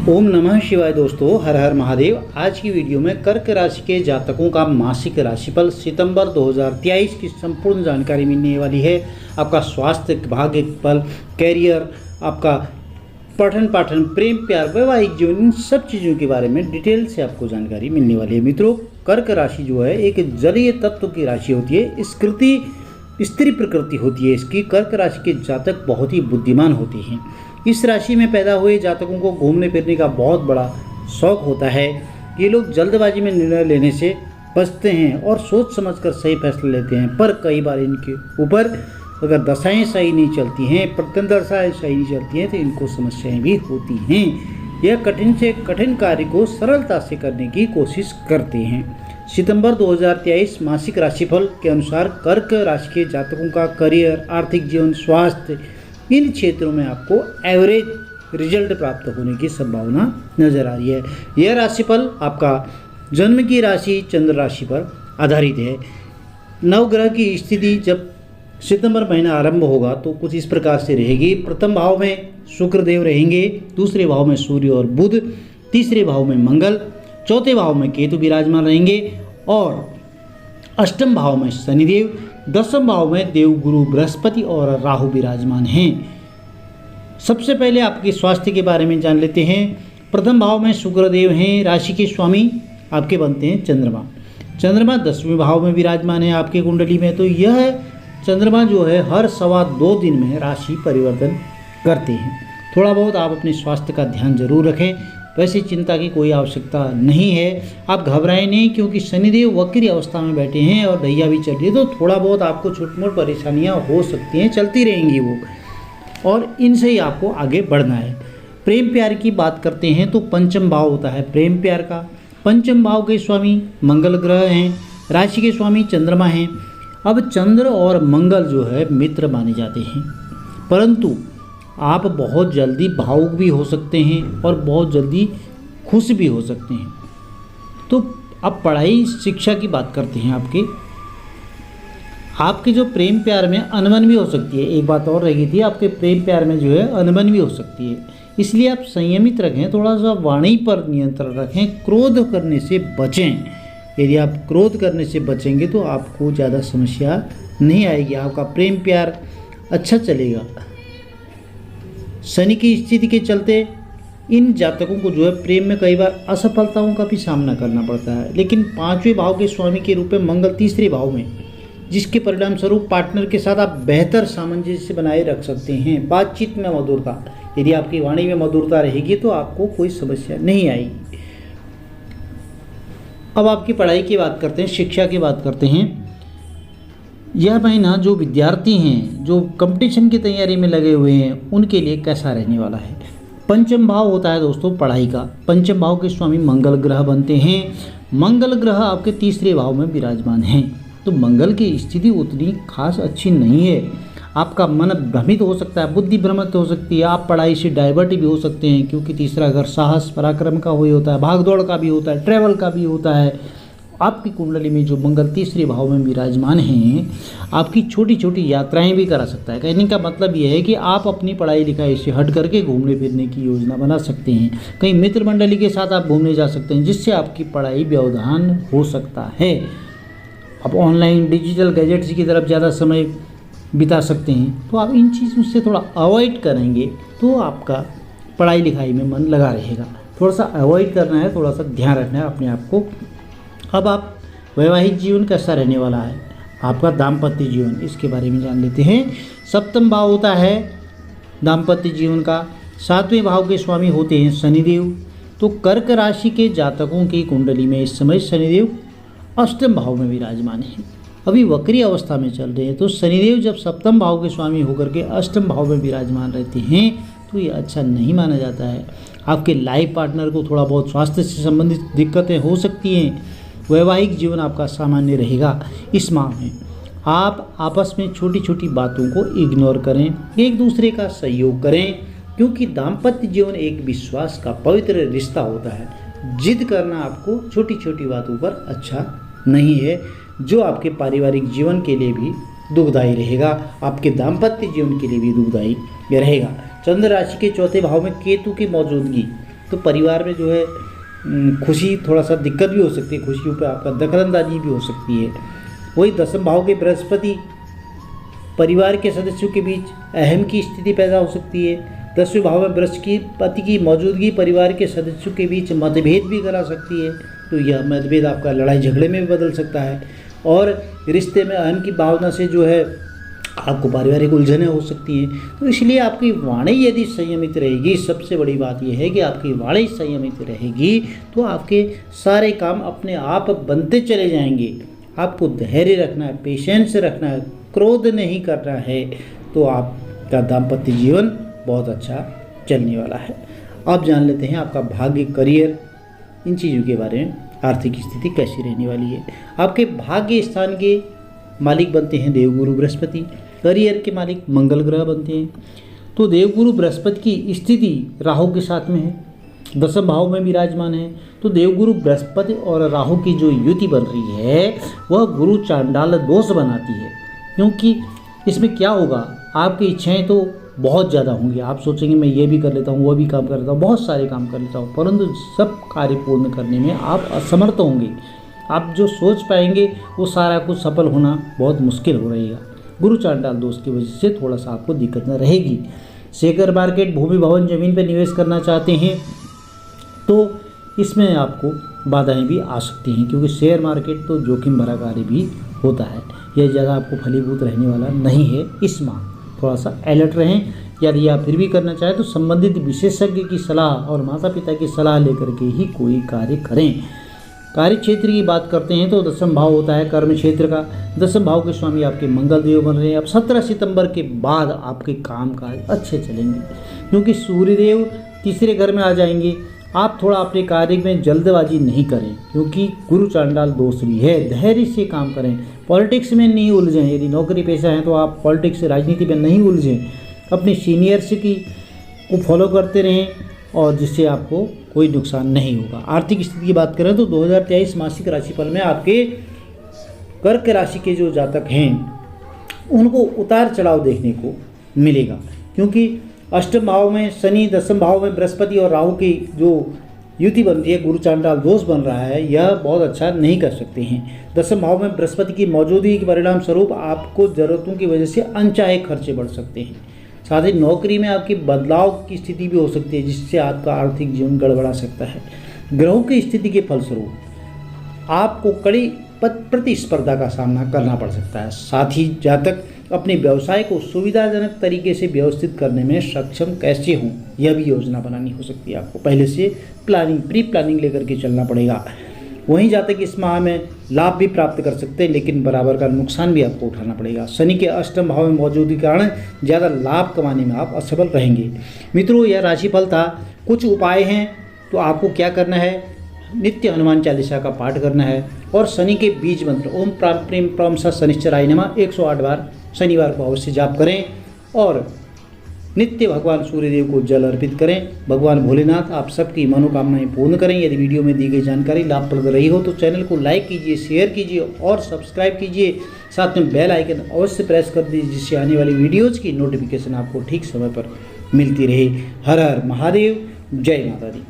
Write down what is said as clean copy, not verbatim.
ओम नमः शिवाय दोस्तों, हर हर महादेव। आज की वीडियो में कर्क राशि के जातकों का मासिक राशिफल सितंबर 2023 की संपूर्ण जानकारी मिलने वाली है। आपका स्वास्थ्य, भाग्य फल, कैरियर, आपका पठन पाठन, प्रेम प्यार, वैवाहिक जीवन, इन सब चीज़ों के बारे में डिटेल से आपको जानकारी मिलने वाली है। मित्रों, कर्क राशि जो है एक जलीय तत्व की राशि होती है। स्त्री प्रकृति होती है इसकी। कर्क राशि के जातक बहुत ही बुद्धिमान होते हैं। इस राशि में पैदा हुए जातकों को घूमने फिरने का बहुत बड़ा शौक होता है। ये लोग जल्दबाजी में निर्णय लेने से बचते हैं और सोच समझकर सही फैसले लेते हैं, पर कई बार इनके ऊपर अगर दशाएं सही नहीं चलती हैं, प्रत्यंदशाएं सही नहीं चलती हैं, तो इनको समस्याएं भी होती हैं। यह कठिन से कठिन कार्य को सरलता से करने की कोशिश करते हैं। सितंबर 2023 मासिक राशिफल के अनुसार कर्क राशि के जातकों का करियर, आर्थिक जीवन, स्वास्थ्य, इन क्षेत्रों में आपको एवरेज रिजल्ट प्राप्त होने की संभावना नजर आ रही है। यह राशिफल आपका जन्म की राशि चंद्र राशि पर आधारित है। नवग्रह की स्थिति जब सितंबर महीना आरंभ होगा तो कुछ इस प्रकार से रहेगी। प्रथम भाव में शुक्र देव रहेंगे, दूसरे भाव में सूर्य और बुध, तीसरे भाव में मंगल, चौथे भाव में केतु विराजमान रहेंगे और अष्टम भाव में शनिदेव, दसम भाव में देव गुरु बृहस्पति और राहु विराजमान हैं। सबसे पहले आपके स्वास्थ्य के बारे में जान लेते हैं। प्रथम भाव में शुक्रदेव हैं। राशि के स्वामी आपके बनते हैं चंद्रमा। चंद्रमा 10वें भाव में विराजमान है आपके कुंडली में। तो यह चंद्रमा जो है हर 2.25 दिन में राशि परिवर्तन करते हैं। थोड़ा बहुत आप अपने स्वास्थ्य का ध्यान जरूर रखें। वैसे चिंता की कोई आवश्यकता नहीं है। आप घबराएं नहीं, क्योंकि शनिदेव वक्री अवस्था में बैठे हैं और दैया भी चल रही है। तो थोड़ा बहुत आपको छोटी मोटी परेशानियां हो सकती हैं, चलती रहेंगी वो, और इनसे ही आपको आगे बढ़ना है। प्रेम प्यार की बात करते हैं तो पंचम भाव होता है प्रेम प्यार का। पंचम भाव के स्वामी मंगल ग्रह हैं। राशि के स्वामी चंद्रमा हैं। अब चंद्र और मंगल जो है मित्र माने जाते हैं, परंतु आप बहुत जल्दी भावुक भी हो सकते हैं और बहुत जल्दी खुश भी हो सकते हैं। तो अब पढ़ाई शिक्षा की बात करते हैं। आपके जो प्रेम प्यार में अनबन भी हो सकती है। एक बात और रह गई थी, आपके प्रेम प्यार में जो है अनबन भी हो सकती है। इसलिए आप संयमित रखें, थोड़ा सा वाणी पर नियंत्रण रखें, क्रोध करने से बचें। यदि आप क्रोध करने से बचेंगे तो आपको ज़्यादा समस्या नहीं आएगी। आपका प्रेम प्यार अच्छा चलेगा। शनि की स्थिति के चलते इन जातकों को जो है प्रेम में कई बार असफलताओं का भी सामना करना पड़ता है। लेकिन 5वें भाव के स्वामी के रूप में मंगल तीसरे भाव में, जिसके परिणाम स्वरूप पार्टनर के साथ आप बेहतर सामंजस्य बनाए रख सकते हैं। बातचीत में मधुरता, यदि आपकी वाणी में मधुरता रहेगी तो आपको कोई समस्या नहीं आएगी। अब आपकी पढ़ाई की बात करते हैं, शिक्षा की बात करते हैं। यह महीना जो विद्यार्थी हैं, जो कंपटीशन की तैयारी में लगे हुए हैं, उनके लिए कैसा रहने वाला है। पंचम भाव होता है दोस्तों पढ़ाई का। पंचम भाव के स्वामी मंगल ग्रह बनते हैं। मंगल ग्रह आपके तीसरे भाव में विराजमान हैं। तो मंगल की स्थिति उतनी खास अच्छी नहीं है। आपका मन भ्रमित हो सकता है, बुद्धि भ्रमित हो सकती है, आप पढ़ाई से डाइवर्ट भी हो सकते हैं, क्योंकि तीसरा घर साहस पराक्रम का हुई होता है, भागदौड़ का भी होता है, ट्रैवल का भी होता है। आपकी कुंडली में जो मंगल तीसरे भाव में विराजमान हैं, आपकी छोटी छोटी यात्राएं भी करा सकता है। कहने का मतलब यह है कि आप अपनी पढ़ाई लिखाई से हट करके घूमने फिरने की योजना बना सकते हैं। कहीं मित्र मंडली के साथ आप घूमने जा सकते हैं, जिससे आपकी पढ़ाई व्यवधान हो सकता है। आप ऑनलाइन डिजिटल गैजेट्स की तरफ ज़्यादा समय बिता सकते हैं। तो आप इन चीज़ों से थोड़ा अवॉइड करेंगे तो आपका पढ़ाई लिखाई में मन लगा रहेगा। थोड़ा सा अवॉइड करना है, थोड़ा सा ध्यान रखना है अपने आप को। अब आप वैवाहिक जीवन कैसा रहने वाला है, आपका दाम्पत्य जीवन, इसके बारे में जान लेते हैं। सप्तम भाव होता है दाम्पत्य जीवन का। 7वें भाव के स्वामी होते हैं शनिदेव। तो कर्क राशि के जातकों की कुंडली में इस समय शनिदेव अष्टम भाव में विराजमान है। अभी वक्री अवस्था में चल रहे हैं। तो शनिदेव जब सप्तम भाव के स्वामी होकर के अष्टम भाव में विराजमान रहते हैं तो ये अच्छा नहीं माना जाता है। आपके लाइफ पार्टनर को थोड़ा बहुत स्वास्थ्य से संबंधित दिक्कतें हो सकती हैं। वैवाहिक जीवन आपका सामान्य रहेगा। इस माह में आप आपस में छोटी छोटी बातों को इग्नोर करें, एक दूसरे का सहयोग करें, क्योंकि दाम्पत्य जीवन एक विश्वास का पवित्र रिश्ता होता है। जिद करना आपको छोटी छोटी बातों पर अच्छा नहीं है, जो आपके पारिवारिक जीवन के लिए भी दुखदायी रहेगा, आपके दाम्पत्य जीवन के लिए भी दुखदायी रहेगा। चंद्र राशि के चौथे भाव में केतु की मौजूदगी तो परिवार में जो है खुशी थोड़ा सा दिक्कत भी हो सकती है, खुशियों पे आपका दखलंदाजी भी हो सकती है। वही दसम भाव के बृहस्पति परिवार के सदस्यों के बीच अहम की स्थिति पैदा हो सकती है। 10वें भाव में बृहस्पति की मौजूदगी परिवार के सदस्यों के बीच मतभेद भी करा सकती है, तो यह मतभेद आपका लड़ाई झगड़े में भी बदल सकता है। और रिश्ते में अहम की भावना से जो है आपको पारिवारिक उलझनें हो सकती हैं। तो इसलिए आपकी वाणी यदि संयमित रहेगी, सबसे बड़ी बात यह है कि आपकी वाणी संयमित रहेगी तो आपके सारे काम अपने आप बनते चले जाएंगे। आपको धैर्य रखना है, पेशेंस रखना है, क्रोध नहीं करना है, तो आपका दाम्पत्य जीवन बहुत अच्छा चलने वाला है। अब जान लेते हैं आपका भाग्य, करियर, इन चीज़ों के बारे में। आर्थिक स्थिति कैसी रहने वाली है। आपके भाग्य स्थान के मालिक बनते हैं देवगुरु बृहस्पति, करियर के मालिक मंगल ग्रह बनते हैं। तो देवगुरु बृहस्पति की स्थिति राहु के साथ में है, 10वें भाव में विराजमान है। तो देवगुरु बृहस्पति और राहु की जो युति बन रही है वह गुरु चांडाल दोष बनाती है, क्योंकि इसमें क्या होगा, आपकी इच्छाएं तो बहुत ज़्यादा होंगी। आप सोचेंगे मैं ये भी कर लेता हूँ, वो भी काम कर लेता हूँ, बहुत सारे काम कर लेता हूँ, परंतु सब कार्य पूर्ण करने में आप असमर्थ होंगे। आप जो सोच पाएंगे वो सारा कुछ सफल होना बहुत मुश्किल हो रहेगा। गुरु चांडाल दोष की वजह से थोड़ा सा आपको दिक्कत न रहेगी। शेयर मार्केट, भूमि भवन, जमीन पर निवेश करना चाहते हैं तो इसमें आपको बाधाएं भी आ सकती हैं, क्योंकि शेयर मार्केट तो जोखिम भरा कार्य भी होता है। यह ज़्यादा आपको फलीभूत रहने वाला नहीं है इस माह, थोड़ा सा अलर्ट रहें। यदि आप फिर भी करना चाहें तो संबंधित विशेषज्ञ की सलाह और माता पिता की सलाह लेकर के ही कोई कार्य करें। कार्य क्षेत्र की बात करते हैं तो 10वां भाव होता है कर्म क्षेत्र का। 10वें भाव के स्वामी आपके मंगल देव बन रहे हैं। अब 17 सितंबर के बाद आपके काम काज अच्छे चलेंगे, क्योंकि सूर्यदेव तीसरे घर में आ जाएंगे। आप थोड़ा अपने कार्य में जल्दबाजी नहीं करें, क्योंकि गुरु चांडाल दोष भी है। धैर्य से काम करें, पॉलिटिक्स में नहीं उलझें। यदि नौकरी पेशा है तो आप पॉलिटिक्स, राजनीति में नहीं उलझें। अपने सीनियर्स को फॉलो करते रहें और जिससे आपको कोई नुकसान नहीं होगा। आर्थिक स्थिति की बात करें तो 2023 मासिक राशिफल में आपके कर्क राशि के जो जातक हैं उनको उतार चढ़ाव देखने को मिलेगा, क्योंकि 8वें भाव में शनि, 10वें भाव में बृहस्पति और राहु की जो युति बन रही है, गुरु चांडाल दोष बन रहा है, यह बहुत अच्छा नहीं कर सकते हैं। 10वें भाव में बृहस्पति की मौजूदगी के परिणाम स्वरूप आपको ज़रूरतों की वजह से अनचाहे खर्चे बढ़ सकते हैं। साथ ही नौकरी में आपकी बदलाव की स्थिति भी हो सकती है, जिससे आपका आर्थिक जीवन गड़बड़ा सकता है। ग्रहों की स्थिति के फलस्वरूप आपको कड़ी प्रतिस्पर्धा का सामना करना पड़ सकता है। साथ ही जातक अपने व्यवसाय को सुविधाजनक तरीके से व्यवस्थित करने में सक्षम कैसे हों, यह भी योजना बनानी हो सकती है। आपको पहले से प्री प्लानिंग लेकर के चलना पड़ेगा। वहीं जातक इस माह में लाभ भी प्राप्त कर सकते हैं, लेकिन बराबर का नुकसान भी आपको उठाना पड़ेगा। शनि के 8वें भाव में मौजूदगी के कारण ज़्यादा लाभ कमाने में आप असफल रहेंगे। मित्रों, यह राशिफल था। कुछ उपाय हैं, तो आपको क्या करना है, नित्य हनुमान चालीसा का पाठ करना है और शनि के बीज मंत्र ओम प्राम प्रेम प्रम स शनिश्चराय नमः 108 बार शनिवार को अवश्य जाप करें और नित्य भगवान सूर्यदेव को जल अर्पित करें। भगवान भोलेनाथ आप सबकी मनोकामनाएं पूर्ण करें। यदि वीडियो में दी गई जानकारी लाभप्रद रही हो तो चैनल को लाइक कीजिए, शेयर कीजिए और सब्सक्राइब कीजिए। साथ में बेल आइकन अवश्य प्रेस कर दीजिए, जिससे आने वाली वीडियोज़ की नोटिफिकेशन आपको ठीक समय पर मिलती रहे। हर हर महादेव, जय माता दी।